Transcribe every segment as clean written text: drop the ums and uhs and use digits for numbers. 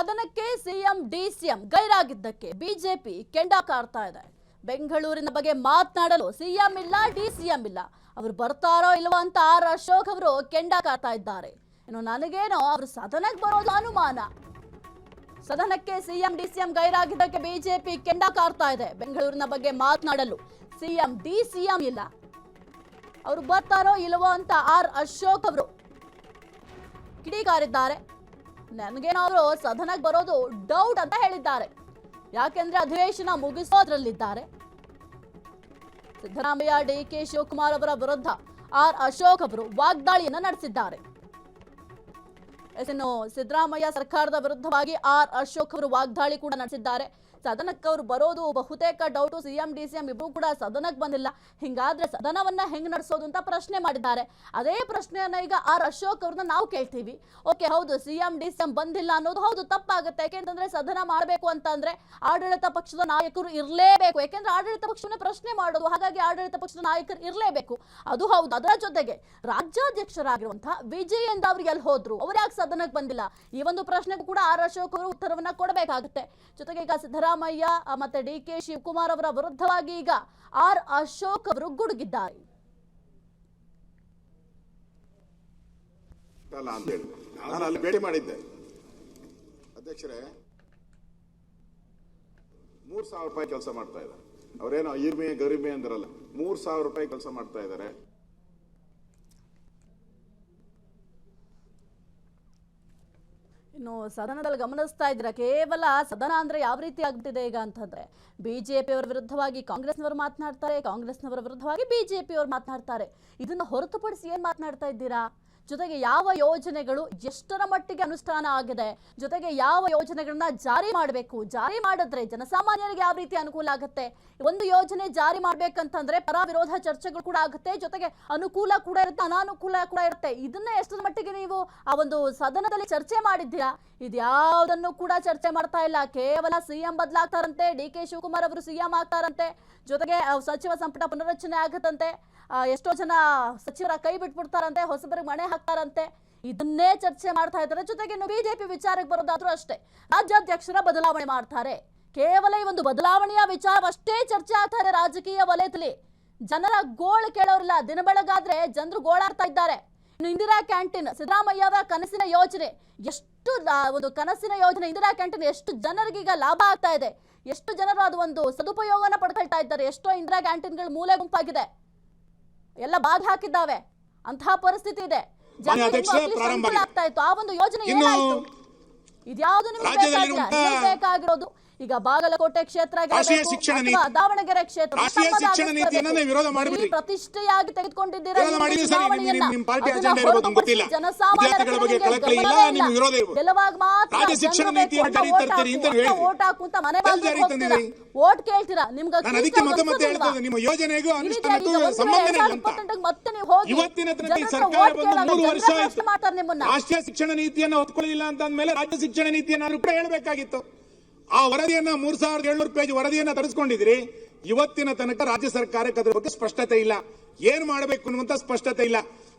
ಸದನಕ್ಕೆ CM DCM ಗೈರಾಗಿದ್ದಕ್ಕೆ BJP ಕೆಂಡ ಕಾರ್ತಾ ಇದೆ. ಬೆಂಗಳೂರಿನ ಬಗ್ಗೆ ಮಾತನಾಡಲು ಸಿಎಂ ಇಲ್ಲ, ಡಿಸಿಎಂ ಇಲ್ಲ. ಅವರು ಬರ್ತಾರೋ ಇಲ್ವೋ ಅಂತ ಆರ್ ಅಶೋಕ್ ಅವರು ಕೆಂಡ ಕಾರ್ತಾ ಇದ್ದಾರೆ. ಇನ್ನು ನನಗೇನೋ ಅವರು ಸದನಕ್ಕೆ ಬರೋದು ಅನುಮಾನ. ಸದನಕ್ಕೆ ಸಿಎಂ ಡಿಸಿಎಂ ಗೈರಾಗಿದ್ದಕ್ಕೆ ಬಿಜೆಪಿ ಕೆಂಡ ಕಾರ್ತಾ ಇದೆ. ಬೆಂಗಳೂರಿನ ಬಗ್ಗೆ ಮಾತನಾಡಲು ಸಿಎಂ ಡಿಸಿಎಂ ಇಲ್ಲ. ಅವರು ಬರ್ತಾರೋ ಇಲ್ವೋ ಅಂತ ಆರ್ ಅಶೋಕ್ ಅವರು ಕಿಡಿಕಾರಿದ್ದಾರೆ. ನನಗೇನೋ ಅವರು ಸದನಕ್ಕೆ ಬರೋದು ಡೌಟ್ ಅಂತ ಹೇಳಿದ್ದಾರೆ. ಯಾಕೆಂದ್ರೆ ಅಧಿವೇಶನ ಮುಗಿಸೋದ್ರಲ್ಲಿದ್ದಾರೆ. ಸಿದ್ದರಾಮಯ್ಯ, ಡಿಕೆ ಶಿವಕುಮಾರ್ ಅವರ ವಿರುದ್ಧ ಆರ್ ಅಶೋಕ್ ಅವರು ವಾಗ್ದಾಳಿಯನ್ನ ನಡೆಸಿದ್ದಾರೆ. ಇನ್ನು ಸಿದ್ದರಾಮಯ್ಯ ಸರ್ಕಾರದ ವಿರುದ್ಧವಾಗಿ ಆರ್ ಅಶೋಕ್ ಅವರು ವಾಗ್ದಾಳಿ ಕೂಡ ನಡೆಸಿದ್ದಾರೆ. ಸದನಕ್ಕೆ ಅವರು ಬರೋದು ಬಹುತೇಕ ಡೌಟು. ಸಿಎಂ ಡಿಸಿಎಂ ಇಬ್ಬರು ಕೂಡ ಸದನಕ್ಕೆ ಬಂದಿಲ್ಲ. ಹಿಂಗಾದ್ರೆ ಸದನವನ್ನ ಹೆಂಗ್ ನಡೆಸೋದು ಅಂತ ಪ್ರಶ್ನೆ ಮಾಡಿದ್ದಾರೆ. ಅದೇ ಪ್ರಶ್ನೆಯನ್ನ ಈಗ ಆರ್ ಅಶೋಕ್ ಅವ್ರನ್ನ ನಾವು ಕೇಳ್ತೀವಿ. ಓಕೆ, ಹೌದು, ಸಿಎಂ ಡಿಸಿಎಂ ಬಂದಿಲ್ಲ ಅನ್ನೋದು ಹೌದು, ತಪ್ಪಾಗುತ್ತೆ. ಯಾಕೆಂತಂದ್ರೆ ಸದನ ಮಾಡಬೇಕು ಅಂತಂದ್ರೆ ಆಡಳಿತ ಪಕ್ಷದ ನಾಯಕರು ಇರಲೇಬೇಕು. ಯಾಕೆಂದ್ರೆ ಆಡಳಿತ ಪಕ್ಷವನ್ನ ಪ್ರಶ್ನೆ ಮಾಡೋದು, ಹಾಗಾಗಿ ಆಡಳಿತ ಪಕ್ಷದ ನಾಯಕರು ಇರಲೇಬೇಕು, ಅದು ಹೌದು. ಅದರ ಜೊತೆಗೆ ರಾಜ್ಯಾಧ್ಯಕ್ಷರಾಗಿರುವಂತಹ ವಿಜಯೇಂದ್ರ ಅವ್ರು ಎಲ್ಲಿ ಹೋದ್ರು, ಅವ್ರು ಯಾಕೆ ಸದನಕ್ಕೆ ಬಂದಿಲ್ಲ, ಈ ಒಂದು ಪ್ರಶ್ನೆಗೂ ಕೂಡ ಆರ್ ಅಶೋಕ್ ಅವರು ಉತ್ತರವನ್ನ ಕೊಡಬೇಕಾಗುತ್ತೆ. ಜೊತೆಗೆ ಈಗ ಸಿದ್ದರಾಮಯ್ಯ ಮತ್ತೆ ಡಿಕೆ ಶಿವಕುಮಾರ್ ಅವರ ವಿರುದ್ಧವಾಗಿ ಈಗ ಆರ್ ಅಶೋಕ್ ಅವರು ಗುಡುಗಿದ್ದಾರೆ. ನಾನು ಅಲ್ಲಿ ಭೇಟಿ ಮಾಡಿದ್ದೆ ಅಧ್ಯಕ್ಷರೇ. 3,000 ರೂಪಾಯಿ ಕೆಲಸ ಮಾಡ್ತಾ ಇದ್ದಾರೆ. ಅವರೇನೋ ಈರ್ಮೆ ಗರಿಮೆ ಅಂದ್ರಲ್ಲ, 3,000 ರೂಪಾಯಿ ಕೆಲಸ ಮಾಡ್ತಾ ಇದ್ದಾರೆ. ಇನ್ನು ಸದನದಲ್ಲಿ ಗಮನಿಸ್ತಾ ಇದ್ದೀರಾ, ಕೇವಲ ಸದನ ಅಂದ್ರೆ ಯಾವ ರೀತಿ ಆಗ್ಬಿಟ್ಟಿದೆ ಈಗ ಅಂತಂದ್ರೆ, ಬಿಜೆಪಿ ಅವರ ವಿರುದ್ಧವಾಗಿ ಕಾಂಗ್ರೆಸ್ನವರು ಮಾತನಾಡ್ತಾರೆ, ಕಾಂಗ್ರೆಸ್ನವರ ವಿರುದ್ಧವಾಗಿ ಬಿಜೆಪಿ ಅವರು ಮಾತನಾಡ್ತಾರೆ. ಇದನ್ನ ಹೊರತುಪಡಿಸಿ ಏನ್ ಮಾತನಾಡ್ತಾ ಇದ್ದೀರಾ? ಜೊತೆಗೆ ಯಾವ ಯೋಜನೆಗಳು ಎಷ್ಟರ ಮಟ್ಟಿಗೆ ಅನುಷ್ಠಾನ ಆಗಿದೆ, ಜೊತೆಗೆ ಯಾವ ಯೋಜನೆಗಳನ್ನ ಜಾರಿ ಮಾಡಬೇಕು, ಜಾರಿ ಮಾಡಿದ್ರೆ ಜನಸಾಮಾನ್ಯರಿಗೆ ಯಾವ ರೀತಿ ಅನುಕೂಲ ಆಗುತ್ತೆ. ಒಂದು ಯೋಜನೆ ಜಾರಿ ಮಾಡ್ಬೇಕಂತಂದ್ರೆ ಪರ ವಿರೋಧ ಚರ್ಚೆಗಳು ಕೂಡ ಆಗುತ್ತೆ, ಜೊತೆಗೆ ಅನುಕೂಲ ಕೂಡ ಇರುತ್ತೆ, ಅನಾನುಕೂಲ ಕೂಡ ಇರುತ್ತೆ. ಇದನ್ನ ಎಷ್ಟರ ಮಟ್ಟಿಗೆ ನೀವು ಆ ಒಂದು ಸದನದಲ್ಲಿ ಚರ್ಚೆ ಮಾಡಿದ್ದೀರಾ? ಇದ್ಯಾವುದನ್ನು ಕೂಡ ಚರ್ಚೆ ಮಾಡ್ತಾ ಇಲ್ಲ. ಕೇವಲ ಸಿಎಂ ಬದಲಾಗ್ತಾರಂತೆ, ಡಿಕೆ ಶಿವಕುಮಾರ್ ಅವರು ಸಿಎಂ ಆಗ್ತಾರಂತೆ, ಜೊತೆಗೆ ಸಚಿವ ಸಂಪುಟ ಪುನರಚನೆ ಆಗತ್ತಂತೆ, ಎಷ್ಟೋ ಜನ ಸಚಿವರ ಕೈ ಬಿಟ್ಬಿಡ್ತಾರಂತೆ, ಹೊಸಬರಿಗೆ ಮಣೆ ಹಾಕ್ತಾರಂತೆ. ಇದನ್ನೇ ಚರ್ಚೆ ಮಾಡ್ತಾ ಇದ್ದಾರೆ. ಜೊತೆಗೆ ಇನ್ನು ಬಿಜೆಪಿ ವಿಚಾರಕ್ಕೆ ಬರೋದಾದ್ರೂ ಅಷ್ಟೇ, ರಾಜ್ಯಾಧ್ಯಕ್ಷರ ಬದಲಾವಣೆ ಮಾಡ್ತಾರೆ. ಕೇವಲ ಈ ಒಂದು ಬದಲಾವಣೆಯ ವಿಚಾರವಷ್ಟೇ ಚರ್ಚೆ ಆಗ್ತಾ ಇದೆ ರಾಜಕೀಯ ವಲಯದಲ್ಲಿ. ಜನರ ಗೋಳು ಕೇಳೋರಿಲ್ಲ. ದಿನ ಬೆಳಗಾದ್ರೆ ಜನರು ಗೋಳಾಡ್ತಾ ಇದ್ದಾರೆ. ಇನ್ನು ಇಂದಿರಾ ಕ್ಯಾಂಟೀನ್, ಸಿದ್ದರಾಮಯ್ಯ ಅವರ ಕನಸಿನ ಯೋಜನೆ, ಎಷ್ಟು ಒಂದು ಕನಸಿನ ಯೋಜನೆ ಇಂದಿರಾ ಕ್ಯಾಂಟೀನ್ ಎಷ್ಟು ಜನರಿಗೆ ಈಗ ಲಾಭ ಆಗ್ತಾ ಇದೆ, ಎಷ್ಟು ಜನರು ಅದು ಒಂದು ಸದುಪಯೋಗನ ಪಡ್ಕೊಳ್ತಾ ಇದ್ದಾರೆ. ಎಷ್ಟೋ ಇಂದಿರಾ ಕ್ಯಾಂಟೀನ್ಗಳು ಮೂಲೆ ಗುಂಪಾಗಿದೆ, ಎಲ್ಲ ಬಾಗಿ ಹಾಕಿದ್ದಾವೆ. ಅಂತಹ ಪರಿಸ್ಥಿತಿ ಇದೆ. ಆಗ್ತಾ ಇತ್ತು. ಆ ಒಂದು ಯೋಜನೆ ಏನಾಯ್ತು? ಇದ್ಯಾವುದು ನಿಮಗೆ ಬೇಕಾಗಿರೋದು? ಈಗ ಬಾಗಲಕೋಟೆ ಕ್ಷೇತ್ರ, ದಾವಣಗೆರೆ ಕ್ಷೇತ್ರ ಪ್ರತಿಷ್ಠೆಯಾಗಿ ತೆಗೆದುಕೊಂಡಿದ್ದೀರಾ. ಗೆಲುವಾಗ ಮಾತ್ರ ಓಟ್ ಹಾಕುಂತ ಮನೆ ಓಟ್ ಕೇಳ್ತೀರಾ? ನಿಮ್ಗೆ ಮತ್ತೆ ನೀವು ಹೋಗಿ ಮಾಡ್ತಾರೆ ನಿಮ್ಮನ್ನ. ರಾಷ್ಟ್ರೀಯ ಶಿಕ್ಷಣ ನೀತಿಯನ್ನು ಒತ್ಕೊಳ್ಳಿಲ್ಲ ಅಂತ ಅಂದ್ಮೇಲೆ ರಾಜ್ಯ ಶಿಕ್ಷಣ ನೀತಿಯನ್ನು ಕೂಡ ಹೇಳಬೇಕಾಗಿತ್ತು. ಆ ವರದಿಯನ್ನ 3,700 ಪೇಜ್ ವರದಿಯನ್ನ ತರಿಸ್ಕೊಂಡಿದ್ರಿ. ಇವತ್ತಿನ ತನಕ ರಾಜ್ಯ ಸರ್ಕಾರಕ್ಕೆ ಅದರ ಬಗ್ಗೆ ಸ್ಪಷ್ಟತೆ ಇಲ್ಲ, ಏನ್ ಮಾಡಬೇಕು ಅನ್ನುವಂತ ಸ್ಪಷ್ಟತೆ ಇಲ್ಲ.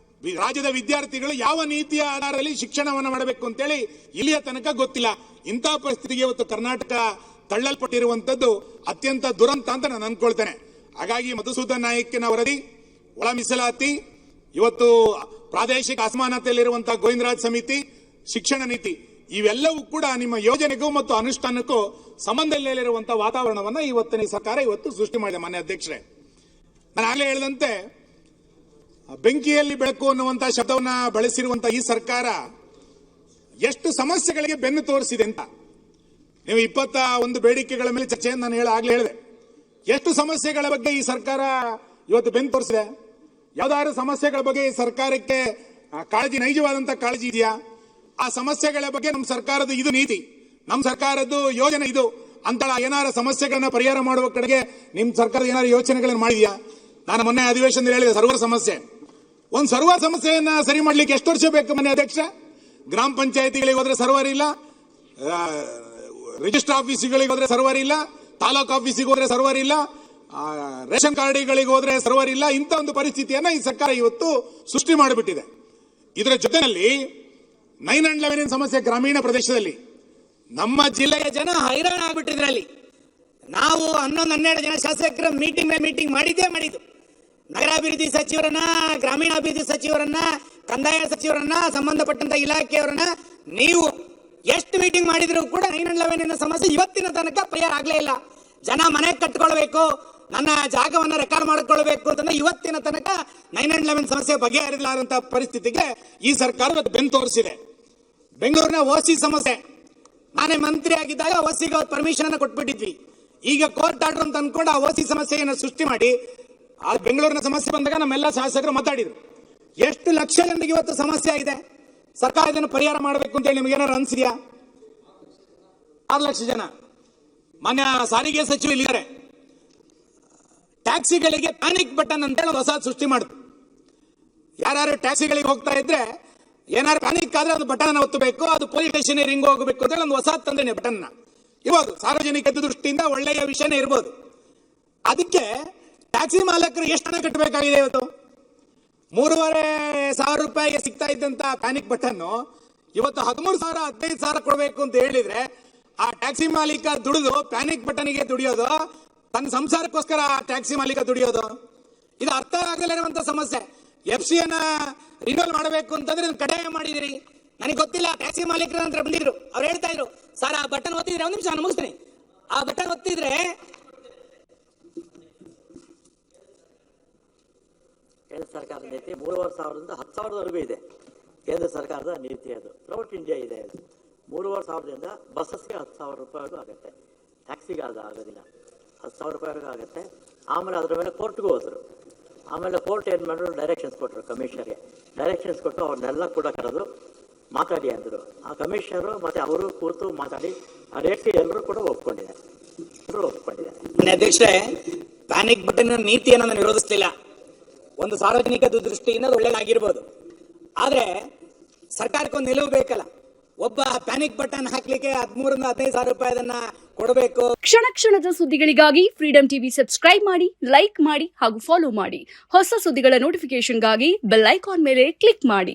ರಾಜ್ಯದ ವಿದ್ಯಾರ್ಥಿಗಳು ಯಾವ ನೀತಿಯ ಆಧಾರದಲ್ಲಿ ಶಿಕ್ಷಣವನ್ನು ಮಾಡಬೇಕು ಅಂತೇಳಿ ಇಲ್ಲಿಯ ತನಕ ಗೊತ್ತಿಲ್ಲ. ಇಂತಹ ಪರಿಸ್ಥಿತಿಗೆ ಇವತ್ತು ಕರ್ನಾಟಕ ತಳ್ಳಲ್ಪಟ್ಟಿರುವಂತದ್ದು ಅತ್ಯಂತ ದುರಂತ ಅಂತ ನಾನು ಅನ್ಕೊಳ್ತೇನೆ. ಹಾಗಾಗಿ ಮಧುಸೂದನ್ ನಾಯಕನ ವರದಿ, ಒಳ ಮೀಸಲಾತಿ, ಇವತ್ತು ಪ್ರಾದೇಶಿಕ ಅಸಮಾನತೆಯಲ್ಲಿರುವಂತಹ ಗೋವಿಂದರಾಜ್ ಸಮಿತಿ, ಶಿಕ್ಷಣ ನೀತಿ, ಇವೆಲ್ಲವೂ ಕೂಡ ನಿಮ್ಮ ಯೋಜನೆಗೂ ಮತ್ತು ಅನುಷ್ಠಾನಕ್ಕೂ ಸಂಬಂಧದಲ್ಲಿರುವಂತಹ ವಾತಾವರಣವನ್ನ ಇವತ್ತಿನ ಸರ್ಕಾರ ಇವತ್ತು ಸೃಷ್ಟಿ ಮಾಡಿದೆ. ಮಾನ್ಯ ಅಧ್ಯಕ್ಷರೇ, ನಾನು ಆಗಲೇ ಹೇಳಿದಂತೆ ಬೆಂಕಿಯಲ್ಲಿ ಬೆಳಕು ಅನ್ನುವಂತಹ ಶಬ್ದವನ್ನ ಬಳಸಿರುವಂತಹ ಈ ಸರ್ಕಾರ ಎಷ್ಟು ಸಮಸ್ಯೆಗಳಿಗೆ ಬೆನ್ನು ತೋರಿಸಿದೆ ಅಂತ. ನೀವು 21 ಬೇಡಿಕೆಗಳ ಮೇಲೆ ಚರ್ಚೆಯನ್ನು ನಾನು ಆಗಲೇ ಹೇಳಿದೆ. ಎಷ್ಟು ಸಮಸ್ಯೆಗಳ ಬಗ್ಗೆ ಈ ಸರ್ಕಾರ ಇವತ್ತು ಬೆನ್ನು ತೋರಿಸಿದೆ? ಯಾವ್ದಾದ್ರು ಸಮಸ್ಯೆಗಳ ಬಗ್ಗೆ ಈ ಸರ್ಕಾರಕ್ಕೆ ಕಾಳಜಿ, ನೈಜವಾದಂತಹ ಕಾಳಜಿ ಇದೆಯಾ? ಆ ಸಮಸ್ಯೆಗಳ ಬಗ್ಗೆ ನಮ್ಮ ಸರ್ಕಾರದ ಇದು ನೀತಿ, ನಮ್ಮ ಸರ್ಕಾರದ್ದು ಯೋಜನೆ ಇದು ಅಂತ ಏನಾರ ಸಮಸ್ಯೆಗಳನ್ನ ಪರಿಹಾರ ಮಾಡುವ ಕಡೆಗೆ ನಿಮ್ ಸರ್ಕಾರ ಏನಾದ್ರು ಯೋಚನೆಗಳನ್ನು ಮಾಡಿದ್ಯಾ? ನಾನು ಮೊನ್ನೆ ಅಧಿವೇಶನದಲ್ಲಿ ಹೇಳಿದೆ, ಸರ್ವರ್ ಸಮಸ್ಯೆ. ಒಂದು ಸರ್ವರ್ ಸಮಸ್ಯೆಯನ್ನ ಸರಿ ಮಾಡ್ಲಿಕ್ಕೆ ಎಷ್ಟು ವರ್ಷ ಬೇಕು ಮನೆ ಅಧ್ಯಕ್ಷ? ಗ್ರಾಮ ಪಂಚಾಯತಿಗಳಿಗೆ ಹೋದ್ರೆ ಸರ್ವರ್ ಇಲ್ಲ, ರಿಜಿಸ್ಟರ್ ಆಫೀಸ್ಗಳಿಗೆ ಹೋದ್ರೆ ಸರ್ವರ್ ಇಲ್ಲ, ತಾಲೂಕು ಆಫೀಸಿಗೆ ಹೋದ್ರೆ ಸರ್ವರ್ ಇಲ್ಲ, ರೇಷನ್ ಕಾರ್ಡ್ಗಳಿಗೆ ಹೋದ್ರೆ ಸರ್ವರ್ ಇಲ್ಲ. ಇಂಥ ಒಂದು ಪರಿಸ್ಥಿತಿಯನ್ನ ಈ ಸರ್ಕಾರ ಇವತ್ತು ಸೃಷ್ಟಿ ಮಾಡಿಬಿಟ್ಟಿದೆ. ಇದರ ಜೊತೆಯಲ್ಲಿ 911 ಸಮಸ್ಯೆ ಗ್ರಾಮೀಣ ಪ್ರದೇಶದಲ್ಲಿ ನಮ್ಮ ಜಿಲ್ಲೆಯ ಜನ ಹೈರಾಣ ಆಗ್ಬಿಟ್ಟಿದ್ರಲ್ಲಿ. ನಾವು 11-12 ಜನ ಶಾಸಕರ ಮೀಟಿಂಗ್ ಮಾಡಿದ್ದು. ನಗರಾಭಿವೃದ್ಧಿ ಸಚಿವರನ್ನ, ಗ್ರಾಮೀಣಾಭಿವೃದ್ಧಿ ಸಚಿವರನ್ನ, ಕಂದಾಯ ಸಚಿವರನ್ನ, ಸಂಬಂಧಪಟ್ಟಂತ ಇಲಾಖೆಯವರನ್ನ ನೀವು ಎಷ್ಟು ಮೀಟಿಂಗ್ ಮಾಡಿದ್ರು ಕೂಡ 9/11 ಸಮಸ್ಯೆ ಇವತ್ತಿನ ತನಕ ಪರಿಹಾರ ಆಗ್ಲೇ ಇಲ್ಲ. ಜನ ಮನೆ ಕಟ್ಕೊಳ್ಬೇಕು, ನನ್ನ ಜಾಗವನ್ನ ರೆಕಾರ್ಡ್ ಮಾಡಿಕೊಳ್ಬೇಕು ಅಂತಂದ್ರೆ ಇವತ್ತಿನ ತನಕ 9/11 ಸಮಸ್ಯೆ ಬಗೆಹರಿಸಲಾರಂತ ಪರಿಸ್ಥಿತಿಗೆ ಈ ಸರ್ಕಾರ ಬೆನ್ನು ತೋರಿಸಿದೆ. ಬೆಂಗಳೂರಿನ ಓಸಿ ಸಮಸ್ಯೆ, ನಾನೇ ಮಂತ್ರಿ ಆಗಿದ್ದಾಗ ಓಸಿಗೆ ಪರ್ಮಿಷನ್ ಅನ್ನು ಕೊಟ್ಬಿಟ್ಟಿದ್ವಿ. ಈಗ ಕೋರ್ಟ್ ಆರ್ಡರ್ ಅಂತ ಅನ್ಕೊಂಡು ಆ ಓಸಿ ಸಮಸ್ಯೆಯನ್ನು ಸೃಷ್ಟಿ ಮಾಡಿ ಆ ಬೆಂಗಳೂರಿನ ಸಮಸ್ಯೆ ಬಂದಾಗ ನಮ್ಮೆಲ್ಲ ಶಾಸಕರು ಮಾತಾಡಿದ್ರು. ಎಷ್ಟು ಲಕ್ಷ ಜನರಿಗೆ ಇವತ್ತು ಸಮಸ್ಯೆ ಆಗಿದೆ. ಸರ್ಕಾರ ಇದನ್ನು ಪರಿಹಾರ ಮಾಡಬೇಕು ಅಂತ ಹೇಳಿ ನಿಮ್ಗೆ ಏನಾದ್ರು ಅನ್ಸಿದ್ಯಾ? 6 ಲಕ್ಷ ಜನ. ಮಾನ್ಯ ಸಾರಿಗೆ ಸಚಿವ ಇಲ್ಲಿದ್ದಾರೆ, ಟ್ಯಾಕ್ಸಿಗಳಿಗೆ ಪ್ಯಾನಿಕ್ ಬಟನ್ ಅಂತ ಹೇಳಿ ಹೊಸ ಸೃಷ್ಟಿ ಮಾಡಿದ್ರು. ಯಾರು ಟ್ಯಾಕ್ಸಿಗಳಿಗೆ ಹೋಗ್ತಾ ಇದ್ರೆ ಏನಾದ್ರು ಪ್ಯಾನಿಕ್ ಆದ್ರೆ ಅದು ಬಟನ್ ಒತ್ತಬೇಕು, ಅದು ಪೊಲೀಸ್ ಸ್ಟೇಷನ್ ರಿಂಗ್ ಹೋಗಬೇಕು ಅಂತ ಹೇಳಿ ಒಂದು ಹೊಸ ತಂದೇನೆ ಬಟನ್ ಇರ್ಬೋದು. ಸಾರ್ವಜನಿಕ ದೃಷ್ಟಿಯಿಂದ ಒಳ್ಳೆಯ ವಿಷಯನೇ ಇರ್ಬೋದು. ಅದಕ್ಕೆ ಟ್ಯಾಕ್ಸಿ ಮಾಲಕರು ಎಷ್ಟು ಹಣ ಕಟ್ಟಬೇಕಾಗಿದೆ? ಇವತ್ತು 3,500 ರೂಪಾಯಿಗೆ ಸಿಗ್ತಾ ಇದ್ದಂತ ಪ್ಯಾನಿಕ್ ಬಟನ್ ಇವತ್ತು 13,000 15,000 ಕೊಡಬೇಕು ಅಂತ ಹೇಳಿದ್ರೆ ಆ ಟ್ಯಾಕ್ಸಿ ಮಾಲೀಕ ದುಡಿದು ಪ್ಯಾನಿಕ್ ಬಟನ್ಗೆ ದುಡಿಯೋದು, ತನ್ನ ಸಂಸಾರಕ್ಕೋಸ್ಕರ ಟ್ಯಾಕ್ಸಿ ಮಾಲೀಕ ದುಡಿಯೋದು, ಇದು ಅರ್ಥ ಆಗದೇ ಇರುವಂತ ಸಮಸ್ಯೆ. FC ಅನ್ನ ರಿನ್ಯೂವಲ್ ಮಾಡಬೇಕು ಅಂತಂದ್ರೆ ಕಡ್ಡಾಯ ಮಾಡಿದಿರಿ. ನನಗೆ ಗೊತ್ತಿಲ್ಲ, ಟ್ಯಾಕ್ಸಿ ಮಾಲೀಕರ ನಂತರ ಬಂದಿದ್ರು, ಅವ್ರು ಹೇಳ್ತಾ ಇದ್ರು, ಸರ್ ಆ ಬಟನ್ ಒತ್ತಿದ್ರೆ, ಒಂದು ನಿಮಿಷ ನಾನು ಮುಗಿಸ್ತೀನಿ, ಆ ಬಟನ್ ಒತ್ತಿದ್ರೆ ಕೇಂದ್ರ ಸರ್ಕಾರದ ನೀತಿ 3,500ರಿಂದ 10,000ವರೆಗೂ ಇದೆ. ಕೇಂದ್ರ ಸರ್ಕಾರದ ನೀತಿ ಅದು ಥ್ರೂಔಟ್ ಇಂಡಿಯಾ ಇದೆ. ಅದು 3,500ದಿಂದ ಬಸ್ಸಸ್ಗೆ 10,000 ರೂಪಾಯಿಗೂ ಆಗುತ್ತೆ, ಟ್ಯಾಕ್ಸಿಗೆ ಅದು ಆಗೋದಿಲ್ಲ, 10,000 ರೂಪಾಯಿವರೆಗೂ ಆಗುತ್ತೆ. ಆಮೇಲೆ ಅದ್ರ ಮೇಲೆ ಕೋರ್ಟ್ಗೂ ಹೋದರು. ಆಮೇಲೆ ಕೋರ್ಟ್ ಏನು ಮಾಡಿದ್ರು, ಡೈರೆಕ್ಷನ್ಸ್ ಕೊಟ್ಟರು ಕಮಿಷನರ್ಗೆ. ಡೈರೆಕ್ಷನ್ಸ್ ಕೊಟ್ಟು ಅವ್ರನ್ನೆಲ್ಲ ಕೂಡ ಕರೆದು ಮಾತಾಡಿ ಅಂದರು. ಆ ಕಮಿಷನರು ಮತ್ತು ಅವರು ಕೂತು ಮಾತಾಡಿ ಆ ರೇಟ್ಗೆ ಎಲ್ಲರೂ ಕೂಡ ಒಪ್ಕೊಂಡಿದ್ದಾರೆ. ಅಧ್ಯಕ್ಷರೇ, ಪ್ಯಾನಿಕ್ ಬಟನ್ ನೀತಿಯನ್ನು ನಾನು ವಿರೋಧಿಸ್ತಿಲ್ಲ. ಒಂದು ಸಾರ್ವಜನಿಕ ದೃಷ್ಟಿಯಿಂದ ಒಳ್ಳೆಯದಾಗಿರ್ಬೋದು. ಆದ್ರೆ ಸರ್ಕಾರಕ್ಕೊಂದು ನಿಲುವು ಬೇಕಲ್ಲ. ಒಬ್ಬ ಪ್ಯಾನಿಕ್ ಬಟನ್ ಹಾಕ್ಲಿಕ್ಕೆ 13,000 15,000 ರೂಪಾಯಿದನ್ನ ಕೊಡಬೇಕು. ಕ್ಷಣ ಕ್ಷಣದ ಸುದ್ದಿಗಳಿಗಾಗಿ ಫ್ರೀಡಂ ಟಿವಿ ಸಬ್ಸ್ಕ್ರೈಬ್ ಮಾಡಿ, ಲೈಕ್ ಮಾಡಿ ಹಾಗೂ ಫಾಲೋ ಮಾಡಿ. ಹೊಸ ಸುದ್ದಿಗಳ ನೋಟಿಫಿಕೇಶನ್ಗಾಗಿ ಬೆಲ್ ಐಕಾನ್ ಮೇಲೆ ಕ್ಲಿಕ್ ಮಾಡಿ.